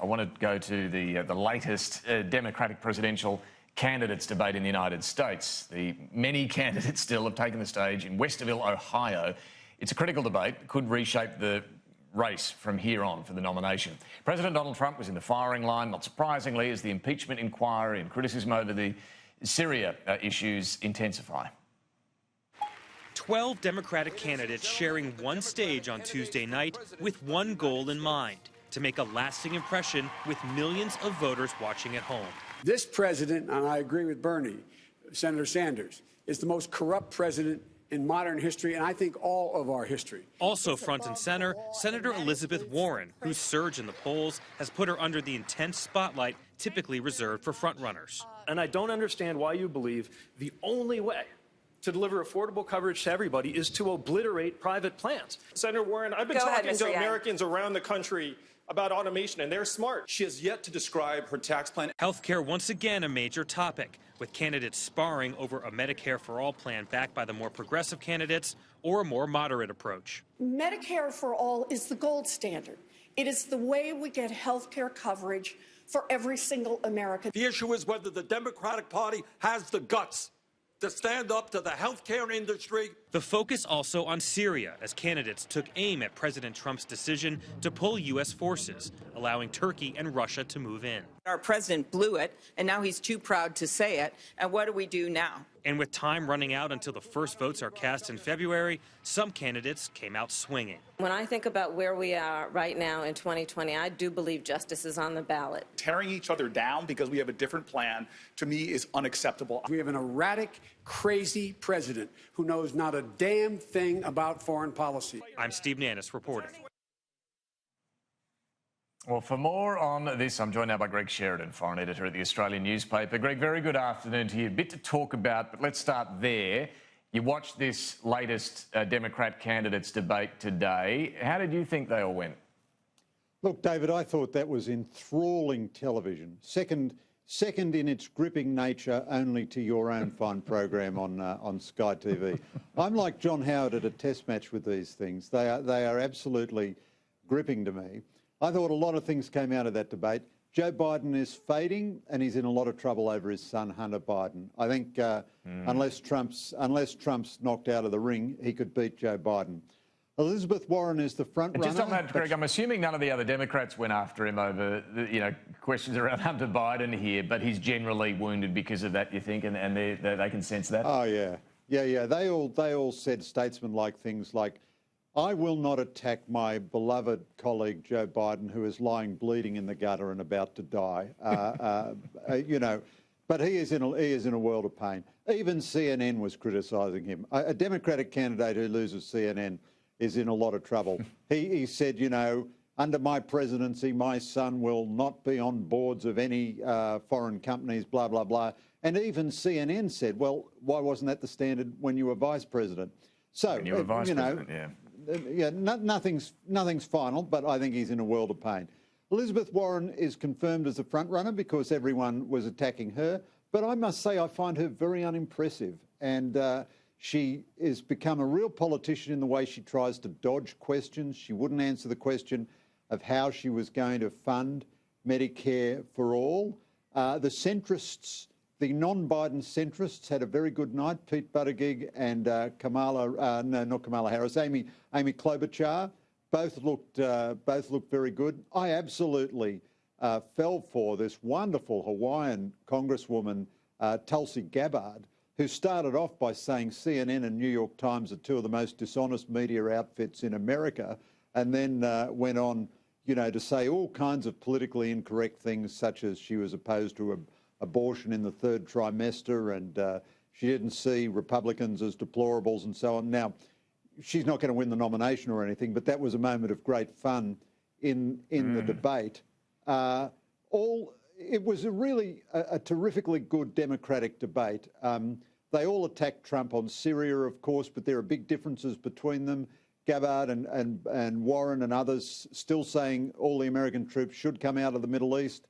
I want to go to the latest Democratic presidential candidates debate in the United States. The many candidates still have taken the stage in Westerville, Ohio. It's a critical debate, could reshape the race from here on for the nomination. President Donald Trump was in the firing line, not surprisingly, as the impeachment inquiry and criticism over the SYRIA issues intensify. 12 Democratic candidates sharing one stage on Tuesday night with one goal in mind: to make a lasting impression with millions of voters watching at home. This president, and I agree with Bernie, Senator Sanders, is the most corrupt president in modern history, and I think all of our history. Also front and center, Senator Elizabeth Warren, whose surge in the polls has put her under the intense spotlight typically reserved for frontrunners. And I don't understand why you believe the only way to deliver affordable coverage to everybody is to obliterate private plans. Senator Warren, I've been talking to Americans around the country about automation, and they're smart. She has yet to describe her tax plan. Healthcare once again a major topic, with candidates sparring over a Medicare for All plan backed by the more progressive candidates or a more moderate approach. Medicare for All is the gold standard. It is the way we get healthcare coverage for every single American. The issue is whether the Democratic Party has the guts to stand up to the healthcare industry. The focus also on Syria, as candidates took aim at President Trump's decision to pull U.S. forces, allowing Turkey and Russia to move in. Our president blew it, and now he's too proud to say it. And what do we do now? And with time running out until the first votes are cast in February, some candidates came out swinging. When I think about where we are right now in 2020, I do believe justice is on the ballot. Tearing each other down because we have a different plan, to me, is unacceptable. We have an erratic, crazy president who knows not a damn thing about foreign policy. I'm Steve Nannis reporting. Well, for more on this, I'm joined now by Greg Sheridan, foreign editor at the Australian newspaper. Greg, very good afternoon to you. A bit to talk about, but let's start there. You watched this latest Democrat candidates debate today. How did you think they all went? Look, David, I thought that was enthralling television. Second in its gripping nature only to your own fine program on Sky TV. I'm like John Howard at a test match with these things. They are absolutely gripping to me. I thought a lot of things came out of that debate. Joe Biden is fading, and he's in a lot of trouble over his son, Hunter Biden. I think unless Trump's knocked out of the ring, he could beat Joe Biden. Elizabeth Warren is the front runner. Just on that, Greg, I'm assuming none of the other Democrats went after him over questions around Hunter Biden here, but he's generally wounded because of that, you think, and they can sense that? Oh, yeah. Yeah. They all said statesman-like things like, I will not attack my beloved colleague Joe Biden, who is lying bleeding in the gutter and about to die. But he is in a world of pain. Even CNN was criticising him. A Democratic candidate who loses CNN is in a lot of trouble. He said, under my presidency, my son will not be on boards of any foreign companies, blah, blah, blah. And even CNN said, well, why wasn't that the standard when you were vice president? So, when you were vice president, yeah. Nothing's final, but I think he's in a world of pain. Elizabeth Warren is confirmed as the front runner because everyone was attacking her. But I must say I find her very unimpressive. And she has become a real politician in the way she tries to dodge questions. She wouldn't answer the question of how she was going to fund Medicare for all. The centrists, the non-Biden centrists, had a very good night. Pete Buttigieg and Amy Klobuchar both looked very good. I absolutely fell for this wonderful Hawaiian Congresswoman, Tulsi Gabbard, who started off by saying CNN and New York Times are two of the most dishonest media outfits in America, and then went on, to say all kinds of politically incorrect things, such as she was opposed to abortion in the third trimester, and she didn't see Republicans as deplorables and so on. Now, she's not going to win the nomination or anything, but that was a moment of great fun in the debate. It was a terrifically good Democratic debate. They all attacked Trump on Syria, of course, but there are big differences between them. Gabbard and Warren and others still saying all the American troops should come out of the Middle East.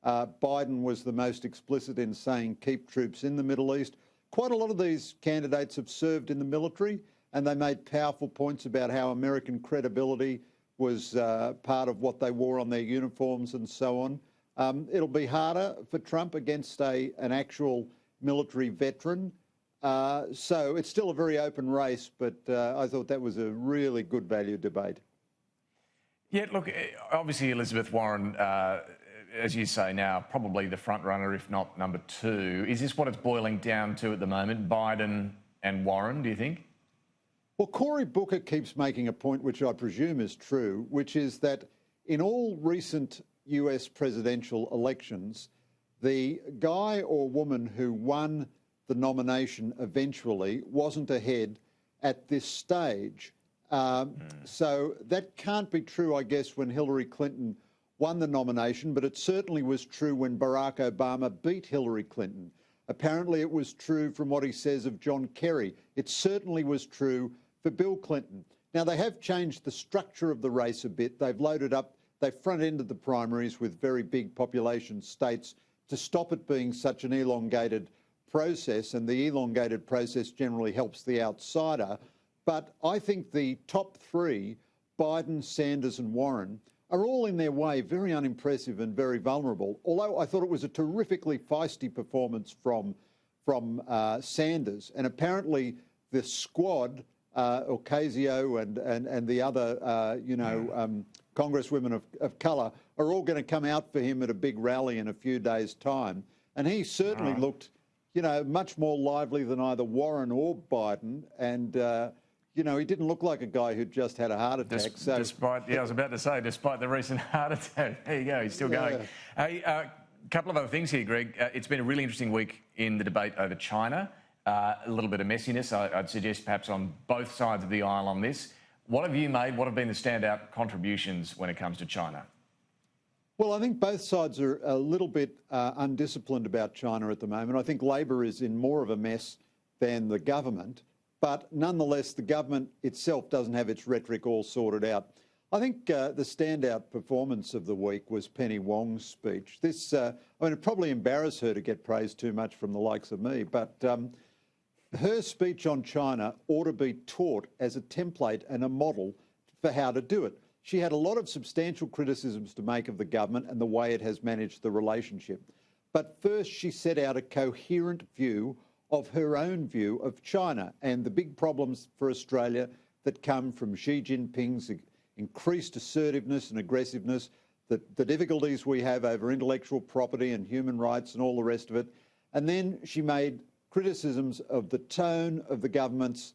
Biden was the most explicit in saying keep troops in the Middle East. Quite a lot of these candidates have served in the military, and they made powerful points about how American credibility was part of what they wore on their uniforms and so on. It'll be harder for Trump against an actual military veteran. So it's still a very open race, but I thought that was a really good value debate. Yeah, look, obviously Elizabeth Warren, as you say now, probably the front runner, if not number two. Is this what it's boiling down to at the moment, Biden and Warren, do you think? Well, Cory Booker keeps making a point, which I presume is true, which is that in all recent US presidential elections, the guy or woman who won the nomination eventually wasn't ahead at this stage. So that can't be true, I guess, when Hillary Clinton won the nomination, but it certainly was true when Barack Obama beat Hillary Clinton. Apparently it was true from what he says of John Kerry. It certainly was true for Bill Clinton. Now, they have changed the structure of the race a bit. They've loaded up, they've front-ended the primaries with very big population states to stop it being such an elongated process, and the elongated process generally helps the outsider. But I think the top three, Biden, Sanders and Warren, are all in their way very unimpressive and very vulnerable, although I thought it was a terrifically feisty performance from Sanders. And apparently the squad, Ocasio and the other, congresswomen of colour, are all going to come out for him at a big rally in a few days' time. And he certainly looked, much more lively than either Warren or Biden. And, he didn't look like a guy who'd just had a heart attack. Despite, I was about to say, despite the recent heart attack. There you go, he's still going. Hey, a couple of other things here, Greg. It's been a really interesting week in the debate over China. A little bit of messiness, I'd suggest, perhaps on both sides of the aisle on this. What have you made? What have been the standout contributions when it comes to China? Well, I think both sides are a little bit undisciplined about China at the moment. I think Labor is in more of a mess than the government. But nonetheless, the government itself doesn't have its rhetoric all sorted out. I think the standout performance of the week was Penny Wong's speech. This, it probably embarrassed her to get praised too much from the likes of me, but her speech on China ought to be taught as a template and a model for how to do it. She had a lot of substantial criticisms to make of the government and the way it has managed the relationship. But first, she set out a coherent view of her own view of China and the big problems for Australia that come from Xi Jinping's increased assertiveness and aggressiveness, the difficulties we have over intellectual property and human rights and all the rest of it. And then she made criticisms of the tone of the government's,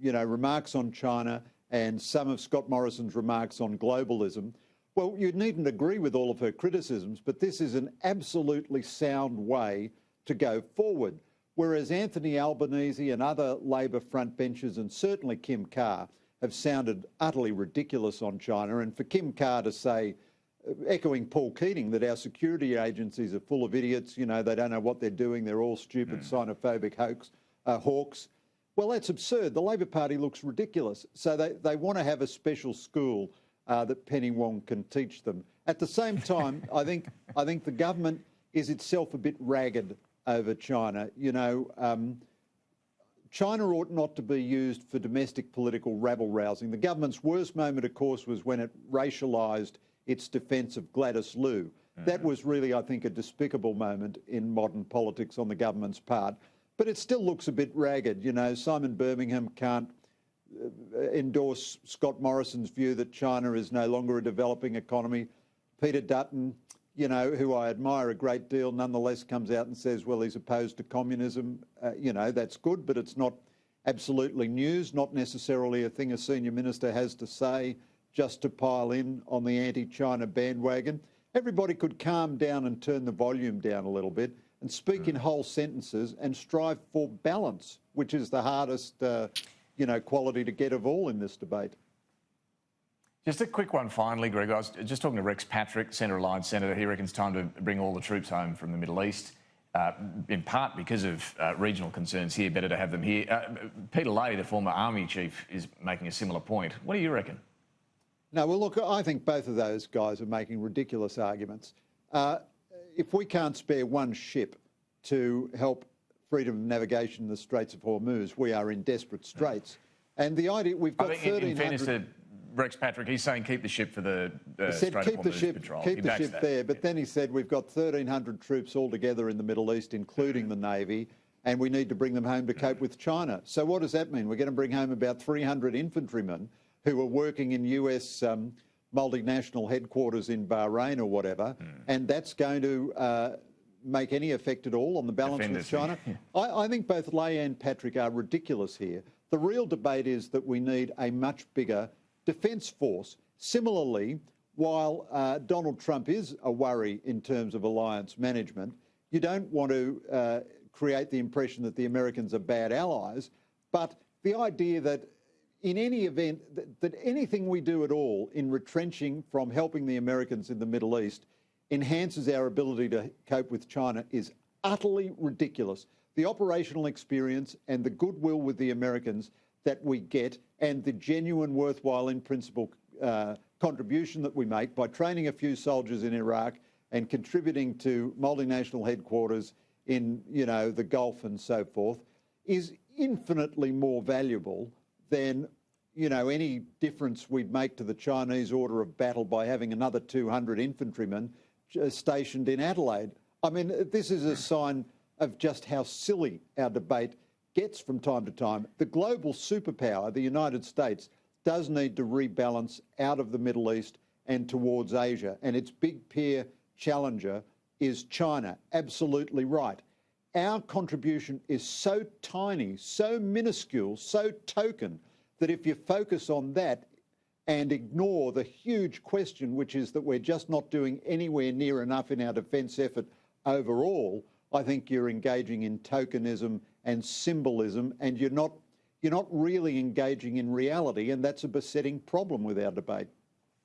remarks on China and some of Scott Morrison's remarks on globalism. Well, you needn't agree with all of her criticisms, but this is an absolutely sound way to go forward. Whereas Anthony Albanese and other Labor frontbenchers, and certainly Kim Carr, have sounded utterly ridiculous on China. And for Kim Carr to say, echoing Paul Keating, that our security agencies are full of idiots, they don't know what they're doing, they're all stupid, xenophobic hawks. Well, that's absurd. The Labor Party looks ridiculous. So they want to have a special school that Penny Wong can teach them. At the same time, I think the government is itself a bit ragged over China. China ought not to be used for domestic political rabble-rousing. The government's worst moment, of course, was when it racialised its defence of Gladys Liu. That was really, I think, a despicable moment in modern politics on the government's part. But it still looks a bit ragged. Simon Birmingham can't endorse Scott Morrison's view that China is no longer a developing economy. Peter Dutton, who I admire a great deal, nonetheless comes out and says, well, he's opposed to communism. That's good, but it's not absolutely news, not necessarily a thing a senior minister has to say just to pile in on the anti-China bandwagon. Everybody could calm down and turn the volume down a little bit and speak in whole sentences and strive for balance, which is the hardest, quality to get of all in this debate. Just a quick one finally, Greg. I was just talking to Rex Patrick, Centre-Alliance Senator. He reckons it's time to bring all the troops home from the Middle East, in part because of regional concerns here. Better to have them here. Peter Lay, the former Army chief, is making a similar point. What do you reckon? No, well, look, I think both of those guys are making ridiculous arguments. If we can't spare one ship to help freedom of navigation in the Straits of Hormuz, we are in desperate straits. And the idea we've got 1,300... In fairness to Rex Patrick, he's saying keep the ship for the Said keep the ship there, but then he said we've got 1,300 troops altogether in the Middle East, including the Navy, and we need to bring them home to cope with China. So what does that mean? We're going to bring home about 300 infantrymen who are working in US multinational headquarters in Bahrain or whatever, and that's going to make any effect at all on the balance with China. I think both Leigh and Patrick are ridiculous here. The real debate is that we need a much bigger defence force. Similarly, while Donald Trump is a worry in terms of alliance management, you don't want to create the impression that the Americans are bad allies, but the idea that in any event, that anything we do at all in retrenching from helping the Americans in the Middle East enhances our ability to cope with China is utterly ridiculous. The operational experience and the goodwill with the Americans that we get and the genuine worthwhile in principle contribution that we make by training a few soldiers in Iraq and contributing to multinational headquarters in, you know, the Gulf and so forth is infinitely more valuable than, you know, any difference we'd make to the Chinese order of battle by having another 200 infantrymen stationed in Adelaide. I mean, this is a sign of just how silly our debate gets from time to time. The global superpower, the United States, does need to rebalance out of the Middle East and towards Asia, and its big peer challenger is China. Absolutely right. Our contribution is so tiny, so minuscule, so token, that if you focus on that and ignore the huge question, which is that we're just not doing anywhere near enough in our defence effort overall, I think you're engaging in tokenism and symbolism, and you're not really engaging in reality, and that's a besetting problem with our debate.